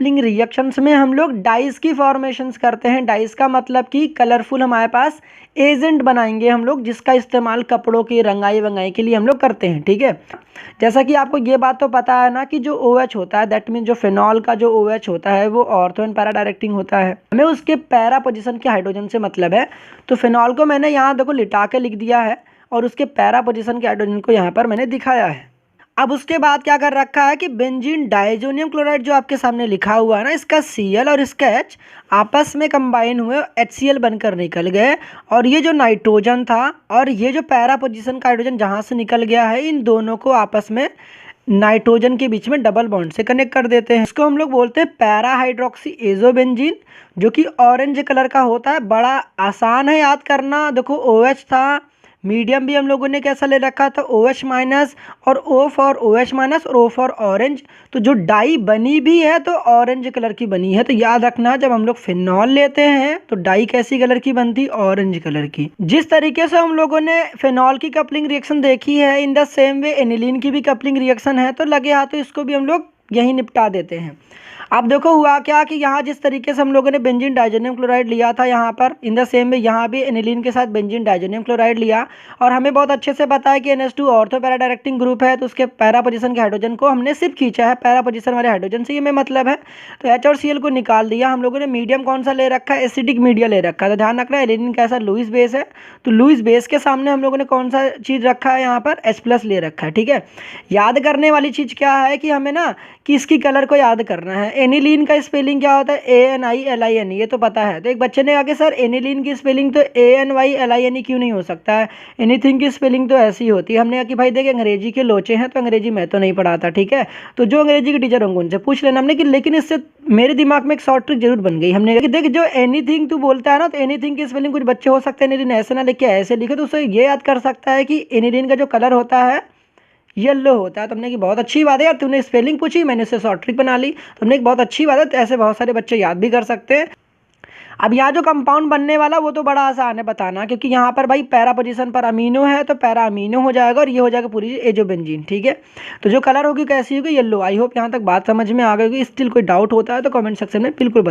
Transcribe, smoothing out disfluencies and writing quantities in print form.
Coupling reactions में हम लोग डाइस की फॉर्मेशंस करते हैं। डाइस का मतलब कि कलरफुल हमारे पास एजेंट बनाएंगे हम लोग, जिसका इस्तेमाल कपड़ों की रंगाई वंगाई के लिए हम लोग करते हैं। ठीक है, जैसा कि आपको ये बात तो पता है ना कि जो OH होता है, दैट मीन जो फिनॉल का जो OH होता है वो ऑर्थो एंड पैरा डायरेक्टिंग होता है। हमें उसके पैरा पोजीशन के हाइड्रोजन से मतलब है। तो फिनॉल को मैंने यहाँ देखो लिटा के लिख दिया है और उसके पैरा पोजीशन के हाइड्रोजन को यहाँ पर मैंने दिखाया है। अब उसके बाद क्या कर रखा है कि बेंजीन डाइजोनियम क्लोराइड जो आपके सामने लिखा हुआ है ना, इसका Cl और इसका H आपस में कंबाइन हुए HCl बनकर निकल गए, और ये जो नाइट्रोजन था और ये जो पैरा पोजीशन का हाइड्रोजन जहाँ से निकल गया है, इन दोनों को आपस में नाइट्रोजन के बीच में डबल बॉन्ड से कनेक्ट कर देते हैं। इसको हम लोग बोलते हैं पैरा हाइड्रोक्सी एजोबेंजीन, जो कि ऑरेंज कलर का होता है। बड़ा आसान है याद करना। देखो OH था, मीडियम भी हम लोगों ने कैसा ले रखा था, OH माइनस, और O फॉर OH माइनस और O फॉर ऑरेंज। तो जो डाई बनी भी है तो ऑरेंज कलर की बनी है। तो याद रखना जब हम लोग फिनॉल लेते हैं तो डाई कैसी कलर की बनती, ऑरेंज कलर की। जिस तरीके से हम लोगों ने फिनॉल की कपलिंग रिएक्शन देखी है, in the same way aniline की भी कपलिंग रिएक्शन है। तो लगे हाथ तो इसको भी हम लोग यही निपटा देते हैं। अब देखो हुआ क्या कि यहाँ जिस तरीके से हम लोगों ने बेंजीन डाइजोनियम क्लोराइड लिया था, यहाँ पर इन द सेम में यहाँ भी एनिलीन के साथ बेंजीन डाइजोनियम क्लोराइड लिया, और हमें बहुत अच्छे से पता है कि NH2 ortho para directing group है। तो उसके पैरा पोजीशन के हाइड्रोजन को हमने सिर्फ खींचा है पैरा पोजीशन वाले हाइड्रोजन से, ये में मतलब है। तो H और Cl को निकाल दिया। हम लोगों ने मीडियम कौन सा ले रखा है, एसिडिक मीडिया ले रखा है। तो ध्यान रखना एलिनीन कैसा, लुईस बेस है। तो लुईस बेस के सामने हम लोगों ने कौन सा चीज़ रखा है, यहाँ पर H+ ले रखा है। ठीक है, याद करने वाली चीज़ क्या है कि हमें ना कि इसकी कलर को याद करना है। एनिलीन का स्पेलिंग क्या होता है, ANILIN, ये तो पता है। तो एक बच्चे ने कहा कि सर एनिलीन की स्पेलिंग तो ANYLINE क्यों नहीं हो सकता है, एनीथिंग की स्पेलिंग तो ऐसी होती है। हमने कहा कि भाई देख अंग्रेजी के लोचे हैं, तो अंग्रेजी मैं तो नहीं पढ़ाता। ठीक है, तो जो अंग्रेजी के टीचर होंगे उनसे पूछ लेना। हमने कि लेकिन इससे मेरे दिमाग में एक शॉर्ट ट्रिक जरूर बन गई। हमने कहा कि देख जो एनीथिंग तू बोलता है ना, तो एनीथिंग की स्पेलिंग कुछ बच्चे हो सकते हैं एनिलीन ऐसे ना लिखे ऐसे लिखे, तो उसे ये याद कर सकता है कि एनिलीन का जो कलर होता है येलो होता है। तो हमने कि बहुत अच्छी बात है यार, तूने स्पेलिंग पूछी, मैंने उससे शॉर्ट ट्रिक बना ली। तो हमने कि बहुत अच्छी बात है, तो ऐसे बहुत सारे बच्चे याद भी कर सकते हैं। अब यहाँ जो कंपाउंड बनने वाला वो तो बड़ा आसान है बताना, क्योंकि यहाँ पर भाई पैरा पोजीशन पर अमीनो है, तो पैरा अमीनो हो जाएगा और ये हो जाएगा पूरी एजोबेंजीन। ठीक है, तो जो कलर होगी कैसी होगी, येलो। आई होप यहाँ तक बात समझ में आ गई होगी। स्टिल कोई डाउट होता है तो कमेंट सेक्शन में बिल्कुल बता।